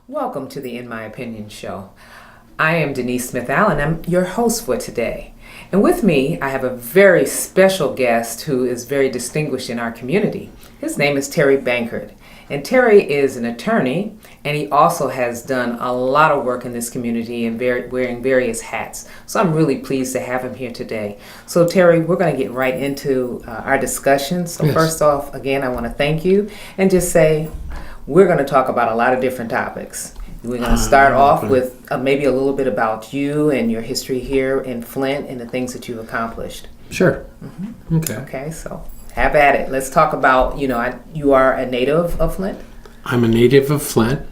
Welcome to the In My Opinion show. I am Denise Smith Allen. I'm your host for today. And with me, I have a very special guest who is very distinguished in our community. His name is Terry Bankert. And Terry is an attorney, and he also has done a lot of work in this community and wearing various hats. So I'm really pleased to have him here today. So Terry, we're going to get right into our discussion. So First off, again, I want to thank you and just say, we're going to talk about a lot of different topics. We're going to start off with maybe a little bit about you and your history here in Flint and the things that you've accomplished. Sure. Mm-hmm. Okay, so have at it. Let's talk about, you are a native of Flint? I'm a native of Flint.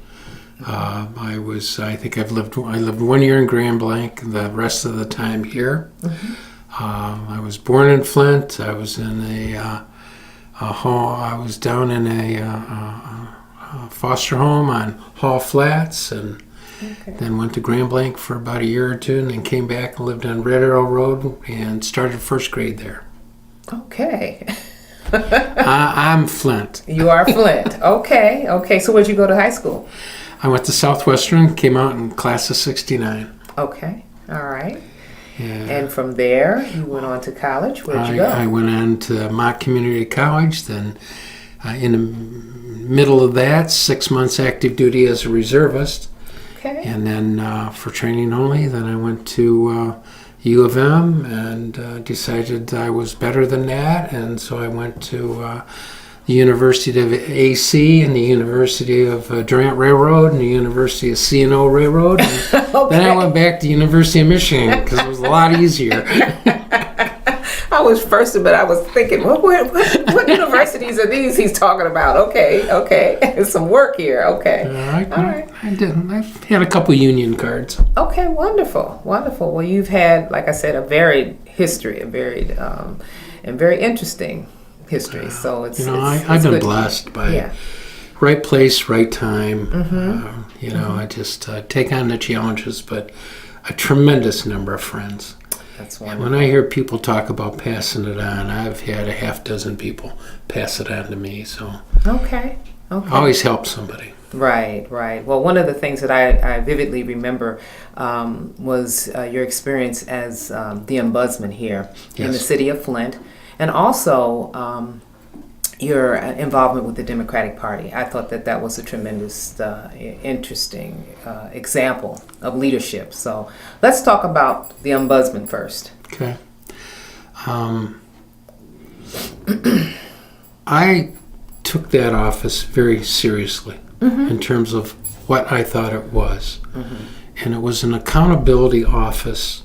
I lived 1 year in Grand Blanc, the rest of the time here. Mm-hmm. I was born in Flint. I was in I was down in a foster home on Hall Flats, and then went to Grand Blanc for about a year or two, and then came back and lived on Red Arrow Road and started first grade there. Okay. I'm Flint. You are Flint. Okay. So where'd you go to high school? I went to Southwestern, came out in class of 69. Okay. All right. Yeah. And from there, you went on to college. Where'd you go? I went on to Mott Community College, then in the middle of that, 6 months active duty as a reservist. Okay. And then for training only, then I went to U of M and decided I was better than that. And so I went to the University of AC and the University of Durant Railroad and the University of C&O Railroad. And Okay. then I went back to the University of Michigan because it was a lot easier. I was thinking, what universities are these he's talking about? Okay. There's some work here. Okay. All right. I didn't. I've had a couple union cards. Okay, wonderful. Well, you've had, like I said, a varied history, and very interesting history. So I've been blessed by right place, right time. Mm-hmm. I just take on the challenges, but a tremendous number of friends. That's wonderful. When I hear people talk about passing it on, I've had a half dozen people pass it on to me. So okay. Always help somebody. Right. Well, one of the things that I vividly remember was your experience as the ombudsman here in the city of Flint, and also your involvement with the Democratic Party. I thought that was a tremendous, interesting example of leadership. So let's talk about the ombudsman first. Okay. I took that office very seriously in terms of what I thought it was. Mm-hmm. And it was an accountability office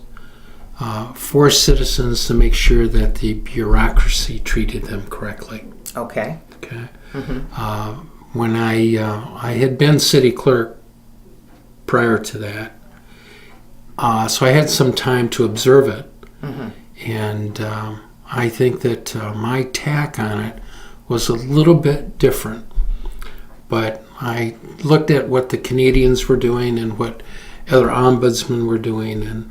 for citizens to make sure that the bureaucracy treated them correctly. Okay. Mm-hmm. When I had been city clerk prior to that, so I had some time to observe it. Mm-hmm. And I think that my tack on it was a little bit different. But I looked at what the Canadians were doing and what other ombudsmen were doing, and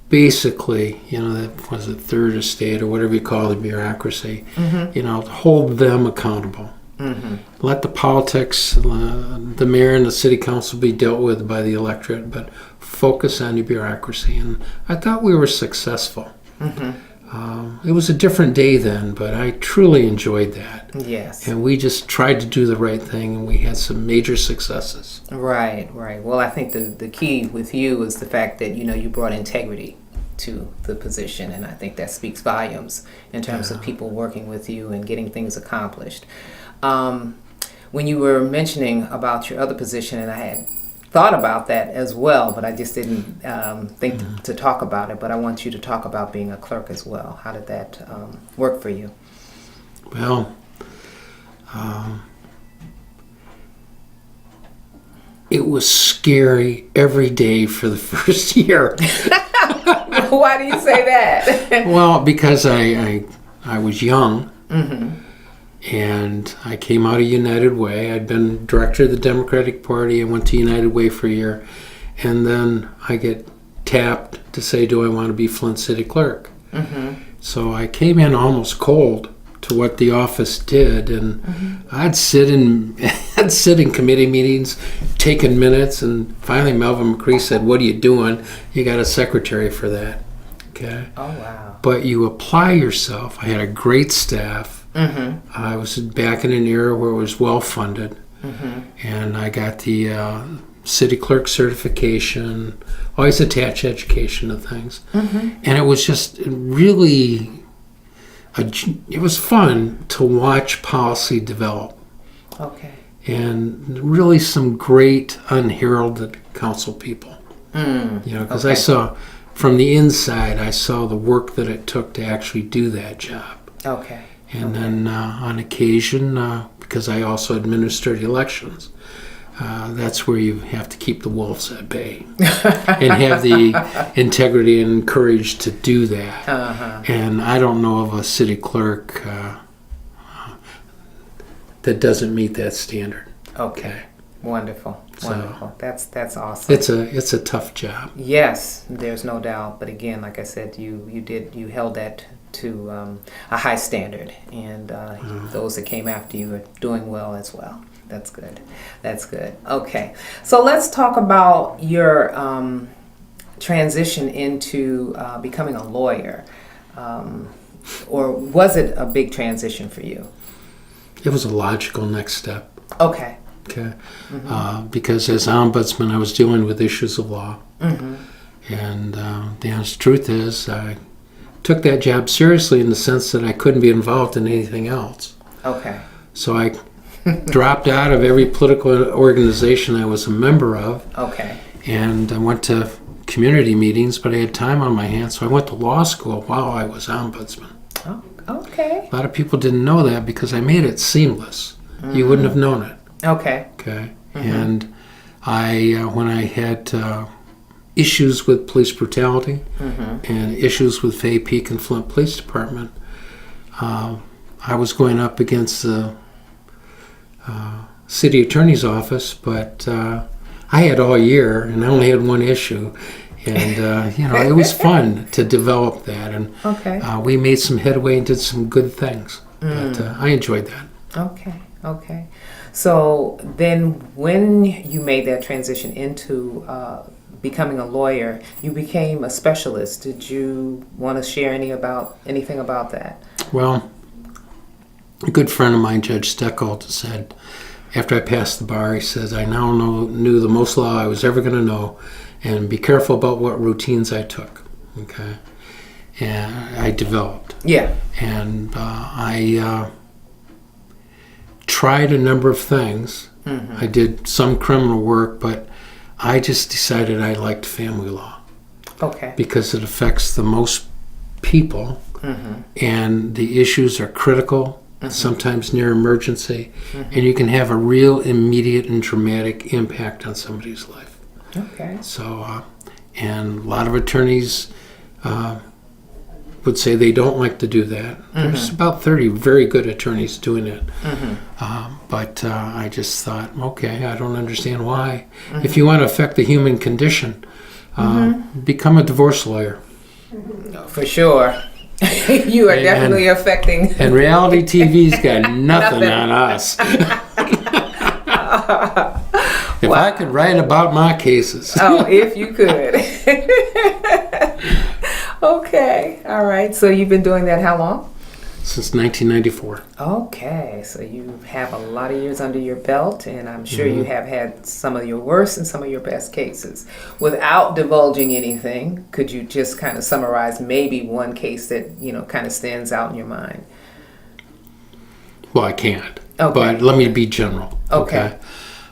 basically, that was a third estate or whatever you call the bureaucracy, hold them accountable. Mm-hmm. Let the politics, the mayor and the city council be dealt with by the electorate, but focus on the bureaucracy. And I thought we were successful. Mm-hmm. It was a different day then, but I truly enjoyed that. Yes. And we just tried to do the right thing, and we had some major successes. Right. Well, I think the key with you is the fact that, you brought integrity to the position, and I think that speaks volumes in terms of people working with you and getting things accomplished. When you were mentioning about your other position, and I had thought about that as well, but I just didn't think to talk about it. But I want you to talk about being a clerk as well. How did that work for you? Well, it was scary every day for the first year. Why do you say that? Well, because I was young. Mm-hmm. And I came out of United Way. I'd been director of the Democratic Party. I went to United Way for a year. And then I get tapped to say, do I want to be Flint City Clerk? Mm-hmm. So I came in almost cold to what the office did, and I'd sit in committee meetings, taking minutes, and finally Melvin McCree said, "What are you doing? You got a secretary for that." Okay. Oh, wow. But you apply yourself. I had a great staff. I was back in an era where it was well funded, and I got the city clerk certification. Always attach education to things, and it was just really. It was fun to watch policy develop. Okay. And really some great unheralded council people. Because I saw, from the inside, I saw the work that it took to actually do that job. Okay. And then on occasion, because I also administered elections, that's where you have to keep the wolves at bay and have the integrity and courage to do that. And I don't know of a city clerk that doesn't meet that standard. Okay. Wonderful. Wonderful. That's awesome. It's a tough job. Yes, there's no doubt. But again, like I said, you held that to a high standard, and those that came after you are doing well as well. That's good. That's good. Okay. So let's talk about your transition into becoming a lawyer. Or was it a big transition for you? It was a logical next step. Okay. Okay. Because as ombudsman, I was dealing with issues of law. And the honest truth is, I took that job seriously in the sense that I couldn't be involved in anything else. Okay. So I dropped out of every political organization I was a member of. Okay. And I went to community meetings, but I had time on my hands, so I went to law school while I was ombudsman. Oh, okay. A lot of people didn't know that because I made it seamless. You wouldn't have known it. Okay. Okay. And I, when I had issues with police brutality and issues with Fay Peak and Flint Police Department, I was going up against the city attorney's office, but I had all year and I only had one issue. And, it was fun to develop that. And we made some headway and did some good things. But I enjoyed that. Okay. So then when you made that transition into becoming a lawyer, you became a specialist. Did you want to share anything about that? Well, a good friend of mine, Judge Steckold, said, after I passed the bar, he says, I now knew the most law I was ever going to know, and be careful about what routines I took. Okay. And I developed. Yeah. And I tried a number of things. I did some criminal work, but I just decided I liked family law. Okay. Because it affects the most people, and the issues are critical, sometimes near emergency, and you can have a real immediate and dramatic impact on somebody's life. Okay. So, and a lot of attorneys would say they don't like to do that. There's about 30 very good attorneys doing it. But I just thought, okay, I don't understand why. If you want to affect the human condition, become a divorce lawyer. For sure. You are definitely affecting. And reality TV's got nothing on us. If I could write about my cases. Oh, if you could. Okay. All right. So you've been doing that how long? Since 1994. Okay. So you have a lot of years under your belt, and I'm sure you have had some of your worst and some of your best cases. Without divulging anything, could you just kind of summarize maybe one case that, kind of stands out in your mind? Well, I can't. Okay. But let me be general. Okay.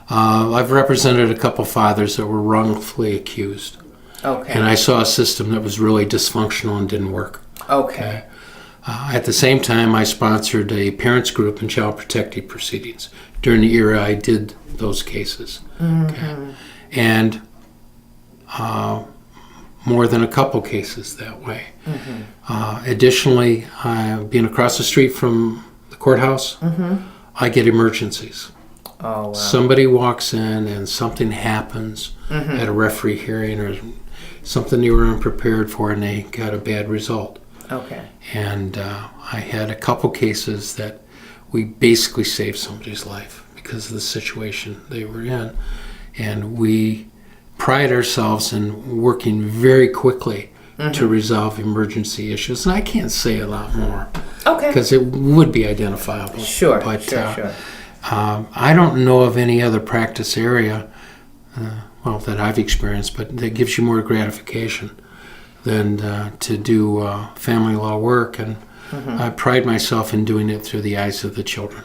I've represented a couple fathers that were wrongfully accused. Okay. And I saw a system that was really dysfunctional and didn't work. Okay. At the same time, I sponsored a parents group in child protective proceedings. During the era I did those cases. Okay. And more than a couple cases that way. Additionally, being across the street from the courthouse, I get emergencies. Oh, wow. Somebody walks in and something happens at a referee hearing or something you were unprepared for and they got a bad result. Okay. And I had a couple cases that we basically saved somebody's life because of the situation they were in. And we pride ourselves in working very quickly to resolve emergency issues. And I can't say a lot more. Okay. Because it would be identifiable. Sure, But, sure. I don't know of any other practice area, that I've experienced, but that gives you more gratification than to do family law work. And I pride myself in doing it through the eyes of the children.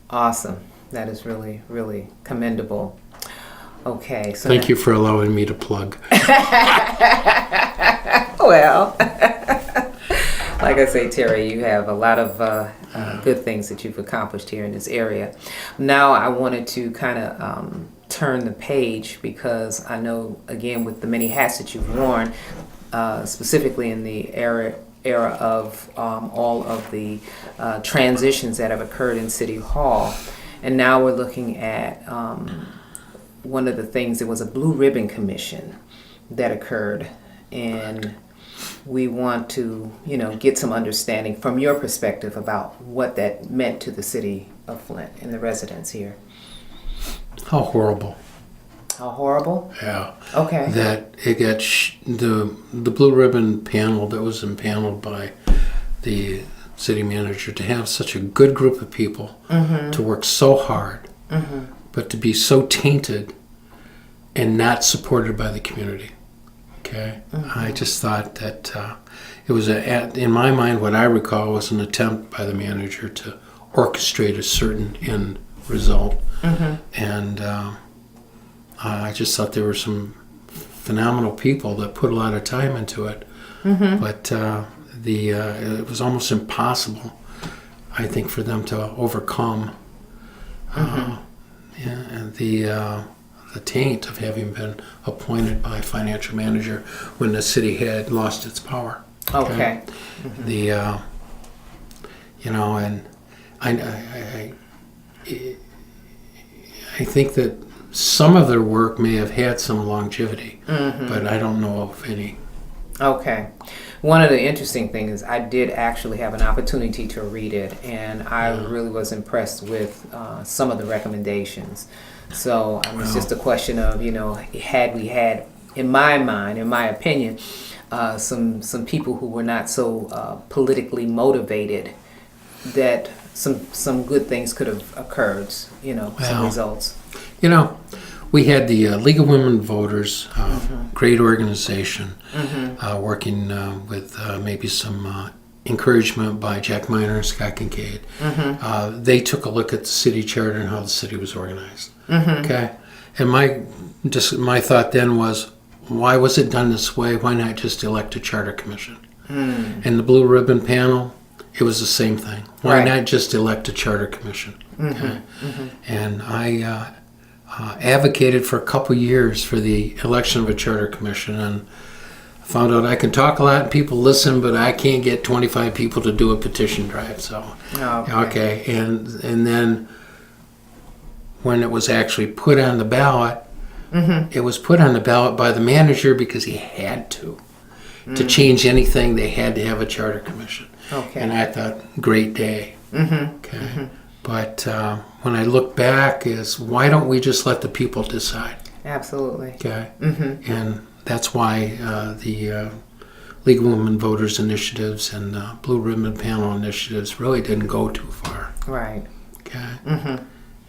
Awesome. That is really, really commendable. Okay. So Thank you for allowing me to plug. Well, like I say, Terry, you have a lot of good things that you've accomplished here in this area. Now I wanted to kind of turn the page because I know, again, with the many hats that you've worn, specifically in the era of all of the transitions that have occurred in City Hall. And now we're looking at one of the things, there was a Blue Ribbon Commission that occurred, and we want to, get some understanding from your perspective about what that meant to the city of Flint and the residents here. How horrible. How horrible? Yeah. Okay. That it got the Blue Ribbon panel that was impaneled by the city manager to have such a good group of people to work so hard, but to be so tainted and not supported by the community. Okay, I just thought that it was in my mind, what I recall was an attempt by the manager to orchestrate a certain end result, and I just thought there were some phenomenal people that put a lot of time into it, but it was almost impossible, I think, for them to overcome the taint of having been appointed by financial manager when the city had lost its power. Okay. And I think that some of their work may have had some longevity, but I don't know of any. Okay. One of the interesting things is I did actually have an opportunity to read it, and I really was impressed with some of the recommendations. So it's just a question of, had we had, in my mind, in my opinion, some people who were not so politically motivated, that some good things could have occurred, some results. We had the League of Women Voters, great organization, working with maybe some encouragement by Jack Miner and Scott Kincaid. They took a look at the city charter and how the city was organized. Okay, and my thought then was, why was it done this way? Why not just elect a charter commission? And the Blue Ribbon panel, it was the same thing. Why not just elect a charter commission? Okay? And I advocated for a couple years for the election of a charter commission, and found out I can talk a lot and people listen, but I can't get 25 people to do a petition drive. So okay. And then when it was actually put on the ballot, it was put on the ballot by the manager because he had to change anything. They had to have a charter commission. Okay. And I thought, great day. Okay. But when I look back, is why don't we just let the people decide? Absolutely. Okay. And that's why the League of Women Voters initiatives and Blue Ribbon Panel initiatives really didn't go too far. Right. Okay.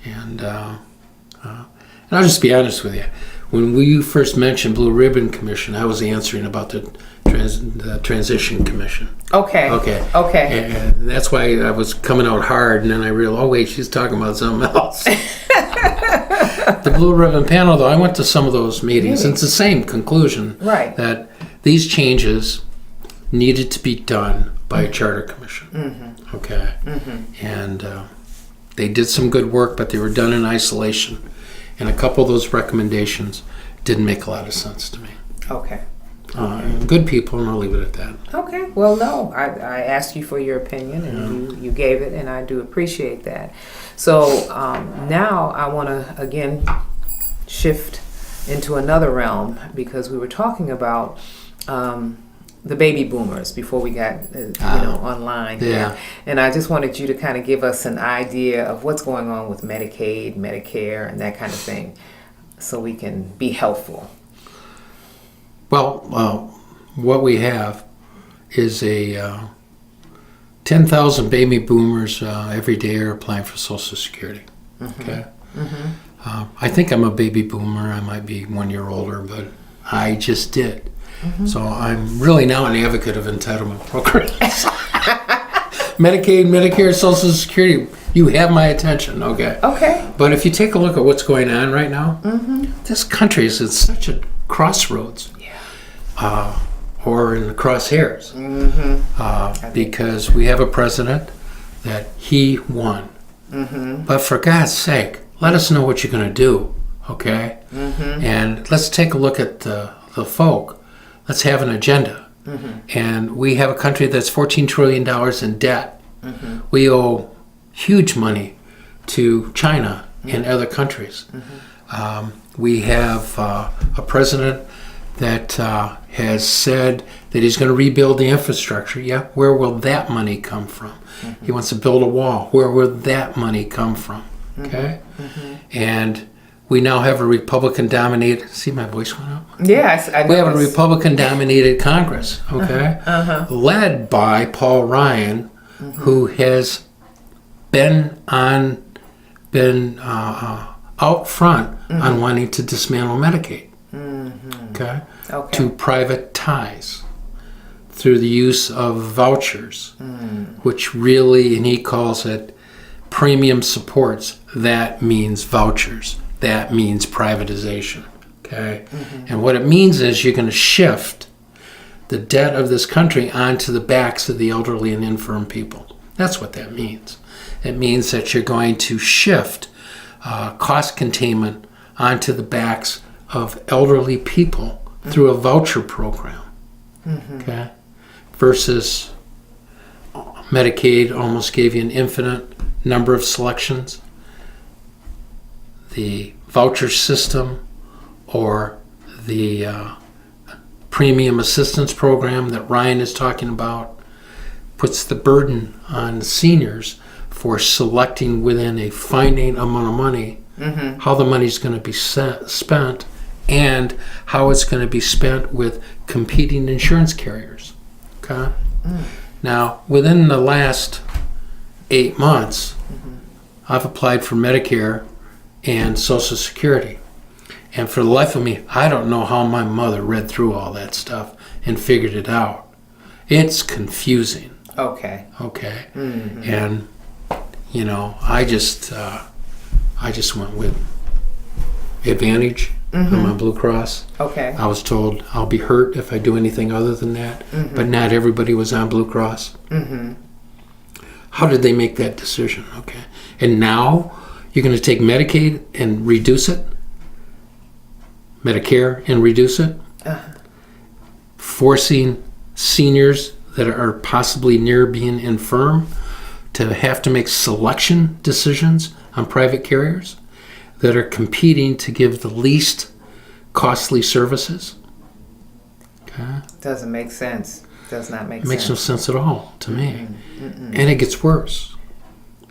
And I'll just be honest with you. When we first mentioned Blue Ribbon Commission, I was answering about the Transition Commission. Okay. And that's why I was coming out hard, and then I realized, oh wait, she's talking about something else. The Blue Ribbon Panel, though, I went to some of those meetings, and it's the same conclusion. Right. That these changes needed to be done by a charter commission. Okay. And they did some good work, but they were done in isolation. And a couple of those recommendations didn't make a lot of sense to me. Okay. Good people, and I'll leave it at that. Okay. Well, no, I asked you for your opinion, and you gave it, and I do appreciate that. So now I want to, again, shift into another realm, because we were talking about the baby boomers before we got online. Yeah. And I just wanted you to kind of give us an idea of what's going on with Medicaid, Medicare, and that kind of thing, so we can be helpful. Well, what we have is a 10,000 baby boomers every day are applying for Social Security. Okay. I think I'm a baby boomer. I might be 1 year older, but I just did. So I'm really now an advocate of entitlement programs. Medicaid, Medicare, Social Security, you have my attention, okay? Okay. But if you take a look at what's going on right now, this country is at such a crossroads. Or in the crosshairs. Because we have a president that he won. But for God's sake, let us know what you're going to do, okay? And let's take a look at the folk. Let's have an agenda. And we have a country that's $14 trillion in debt. We owe huge money to China and other countries. We have a president that has said that he's going to rebuild the infrastructure. Yeah, where will that money come from? He wants to build a wall. Where will that money come from? Okay? And we now have a Republican-dominated... See, my voice went up? Yes, I know. We have a Republican-dominated Congress, okay? Led by Paul Ryan, who has been out front on wanting to dismantle Medicaid. Okay? To privatize through the use of vouchers, which really, and he calls it premium supports. That means vouchers. That means privatization. Okay? And what it means is you're going to shift the debt of this country onto the backs of the elderly and infirm people. That's what that means. It means that you're going to shift cost containment onto the backs of elderly people through a voucher program, okay? Versus Medicaid almost gave you an infinite number of selections. The voucher system or the premium assistance program that Ryan is talking about puts the burden on seniors for selecting within a finite amount of money how the money's going to be spent and how it's going to be spent with competing insurance carriers. Okay? Now, within the last 8 months, I've applied for Medicare and Social Security. And for the life of me, I don't know how my mother read through all that stuff and figured it out. It's confusing. Okay. And, you know, I just went with Advantage. I'm on Blue Cross. Okay. I was told I'll be hurt if I do anything other than that, but not everybody was on Blue Cross. How did they make that decision? Okay. And now you're going to take Medicaid and reduce it? Medicare and reduce it? Forcing seniors that are possibly near being infirm to have to make selection decisions on private carriers that are competing to give the least costly services. Okay? Doesn't make sense. Does not make sense. It makes no sense at all to me. And it gets worse.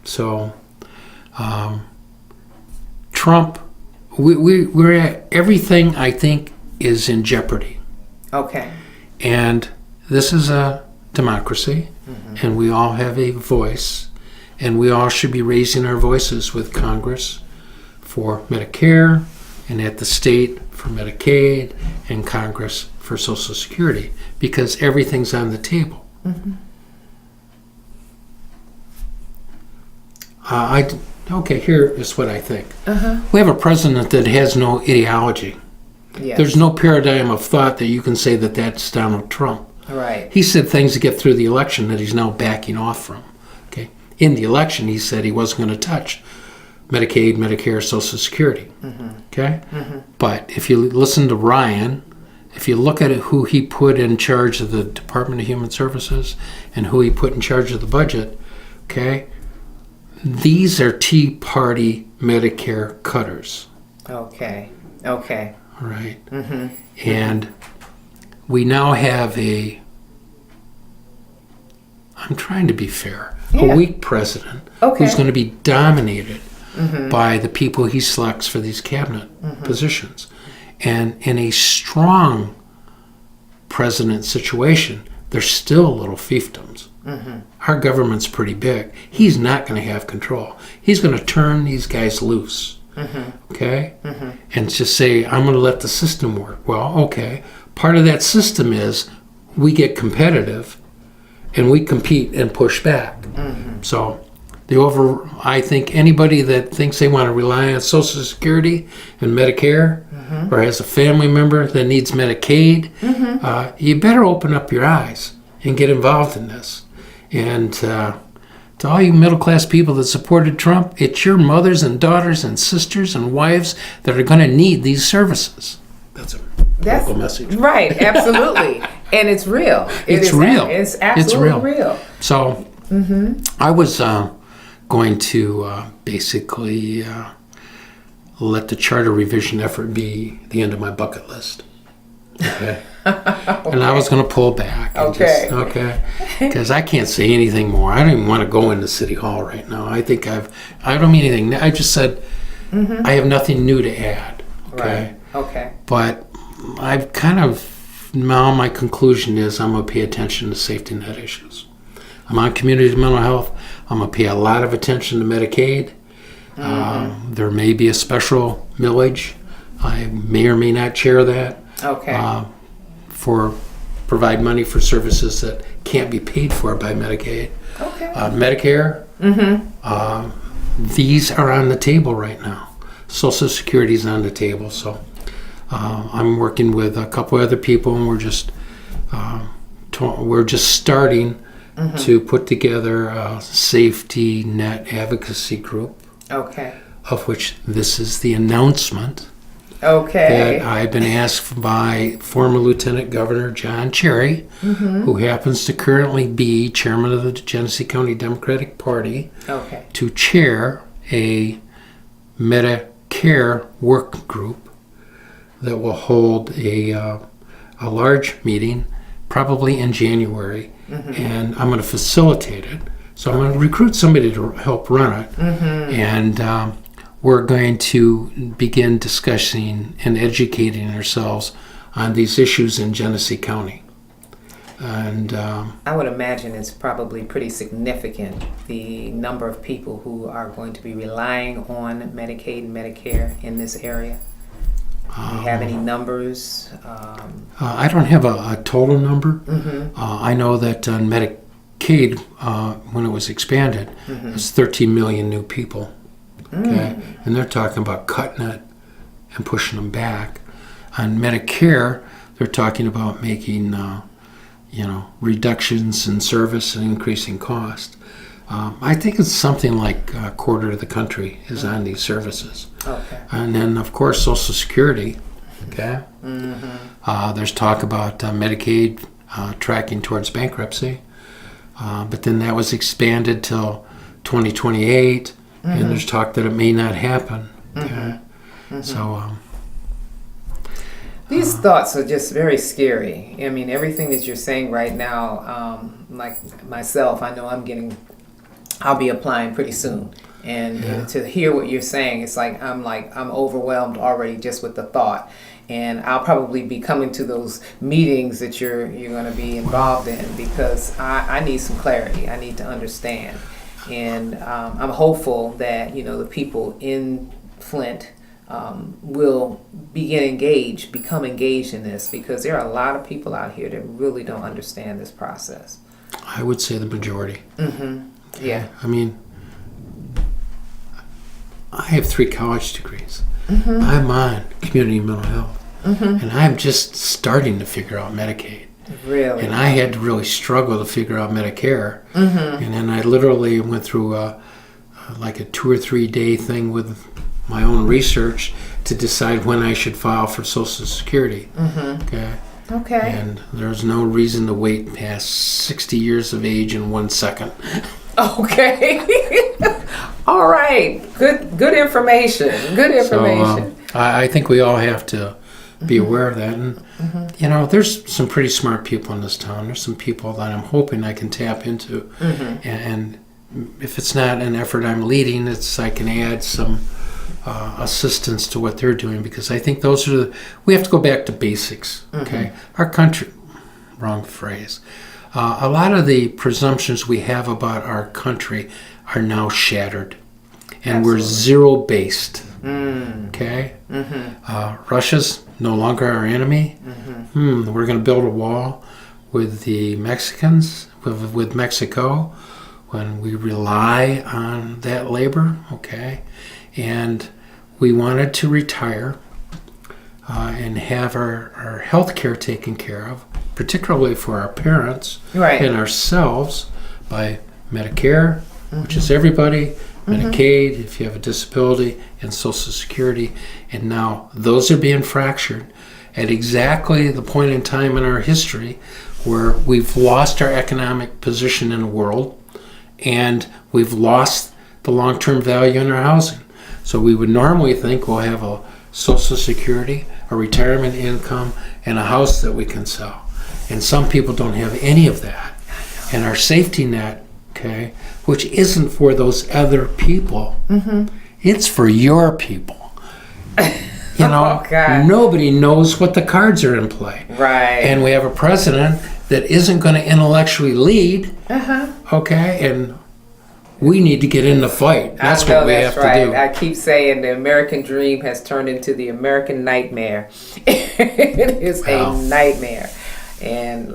So, Trump, we're at everything, I think, is in jeopardy. Okay. And this is a democracy, and we all have a voice, and we all should be raising our voices with Congress for Medicare, and at the state for Medicaid, and Congress for Social Security, because everything's on the table. Okay, here is what I think. We have a president that has no ideology. Yes. There's no paradigm of thought that you can say that that's Donald Trump. Right. He said things to get through the election that he's now backing off from. Okay. In the election, he said he wasn't going to touch Medicaid, Medicare, Social Security. Okay. But if you listen to Ryan, if you look at who he put in charge of the Department of Human Services and who he put in charge of the budget, okay, these are Tea Party Medicare cutters. Okay. Right. And we now have a I'm trying to be fair. Yeah. A weak president who's going to be dominated by the people he selects for these cabinet positions. And in a strong president situation, there's still little fiefdoms. Our government's pretty big. He's not going to have control. He's going to turn these guys loose. Okay? And just say, I'm going to let the system work. Well, okay. Part of that system is we get competitive and we compete and push back. So I think anybody that thinks they want to rely on Social Security and Medicare or has a family member that needs Medicaid, you better open up your eyes and get involved in this. And to all you middle-class people that supported Trump, it's your mothers and daughters and sisters and wives that are going to need these services. That's a local message. Right, absolutely. And it's real. It's real. It's absolutely real. So I was going to basically let the charter revision effort be the end of my bucket list. Okay. And I was going to pull back. Because I can't say anything more. I don't even want to go into City Hall right now. I don't mean anything. I just said I have nothing new to add. Okay. Right. Okay. But I've kind of, now my conclusion is I'm going to pay attention to safety net issues. I'm on community mental health. I'm going to pay a lot of attention to Medicaid. There may be a special millage. I may or may not chair that. Okay. For provide money for services that can't be paid for by Medicaid. Okay. Medicare. These are on the table right now. Social Security is on the table. So I'm working with a couple other people, and we're just starting to put together a safety net advocacy group. Okay. Of which this is the announcement. Okay. That I've been asked by former Lieutenant Governor John Cherry, who happens to currently be chairman of the Genesee County Democratic Party, to chair a Medicare work group that will hold a large meeting, probably in January, and I'm going to facilitate it. So I'm going to recruit somebody to help run it, and we're going to begin discussing and educating ourselves on these issues in Genesee County. And I would imagine it's probably pretty significant, the number of people who are going to be relying on Medicaid and Medicare in this area. Do you have any numbers? I don't have a total number. I know that on Medicaid, when it was expanded, it's 13 million new people. Okay, and they're talking about cutting it and pushing them back. On Medicare, they're talking about making, reductions in service and increasing cost. I think it's something like a quarter of the country is on these services. Okay. And then, of course, Social Security. Okay. There's talk about Medicaid tracking towards bankruptcy, but then that was expanded till 2028. And there's talk that it may not happen. Okay? So these thoughts are just very scary. I mean, everything that you're saying right now, like myself, I know I'll be applying pretty soon. And to hear what you're saying, it's like I'm overwhelmed already just with the thought. And I'll probably be coming to those meetings that you're going to be involved in, because I need some clarity. I need to understand. And I'm hopeful that the people in Flint will become engaged in this, because there are a lot of people out here that really don't understand this process. I would say the majority. Yeah. I mean, I have 3 college degrees. I'm on community mental health, and I'm just starting to figure out Medicaid. Really? And I had to really struggle to figure out Medicare. And then I literally went through like a 2 or 3 day thing with my own research to decide when I should file for Social Security. Okay. And there's no reason to wait past 60 years of age in 1 second. Okay. All right. Good information. Good information. So, I think we all have to be aware of that. And, you know, there's some pretty smart people in this town. There's some people that I'm hoping I can tap into. And if it's not an effort I'm leading, I can add some assistance to what they're doing, because I think we have to go back to basics, okay? Our country, wrong phrase. A lot of the presumptions we have about our country are now shattered, and Absolutely. we're zero-based, okay? Russia's no longer our enemy. We're going to build a wall with the Mexicans, with Mexico, when we rely on that labor, okay? And we wanted to retire and have our health care taken care of, particularly for our parents and ourselves, by Medicare, which is everybody, Medicaid, if you have a disability, and Social Security. And now those are being fractured at exactly the point in time in our history where we've lost our economic position in the world, and we've lost the long-term value in our housing. So we would normally think we'll have a Social Security, a retirement income, and a house that we can sell. And some people don't have any of that. And our safety net, okay, which isn't for those other people, it's for your people. You know, nobody knows what the cards are in play. Right. And we have a president that isn't going to intellectually lead, okay, and we need to get in the fight. That's what we have to do. I keep saying the American dream has turned into the American nightmare. It is a nightmare. And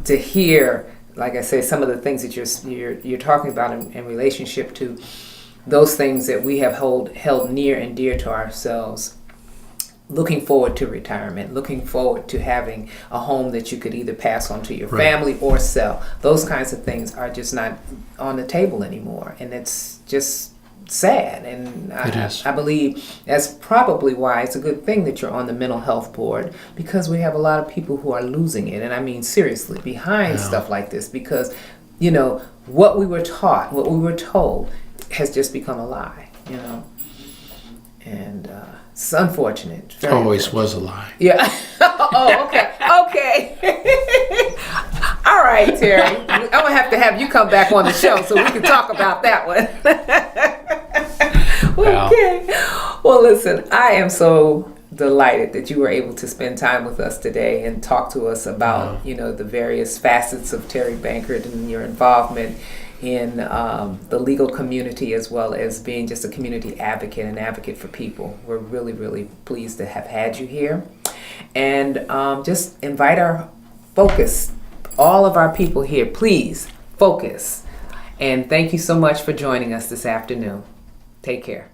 to hear, like I say, some of the things that you're talking about in relationship to those things that we have held near and dear to ourselves. Looking forward to retirement, looking forward to having a home that you could either pass on to your family or sell. Those kinds of things are just not on the table anymore, and it's just sad. And I believe that's probably why it's a good thing that you're on the mental health board, because we have a lot of people who are losing it, and I mean seriously, behind stuff like this, because what we were taught, what we were told has just become a lie, and it's unfortunate. Always was a lie. Yeah. Oh, okay. All right, Terry. I'm going to have you come back on the show so we can talk about that one. Okay. Well, listen, I am so delighted that you were able to spend time with us today and talk to us about, the various facets of Terry Bankert and your involvement in the legal community, as well as being just a community advocate and advocate for people. We're really, really pleased to have had you here. And just invite all of our people here, please focus. And thank you so much for joining us this afternoon. Take care.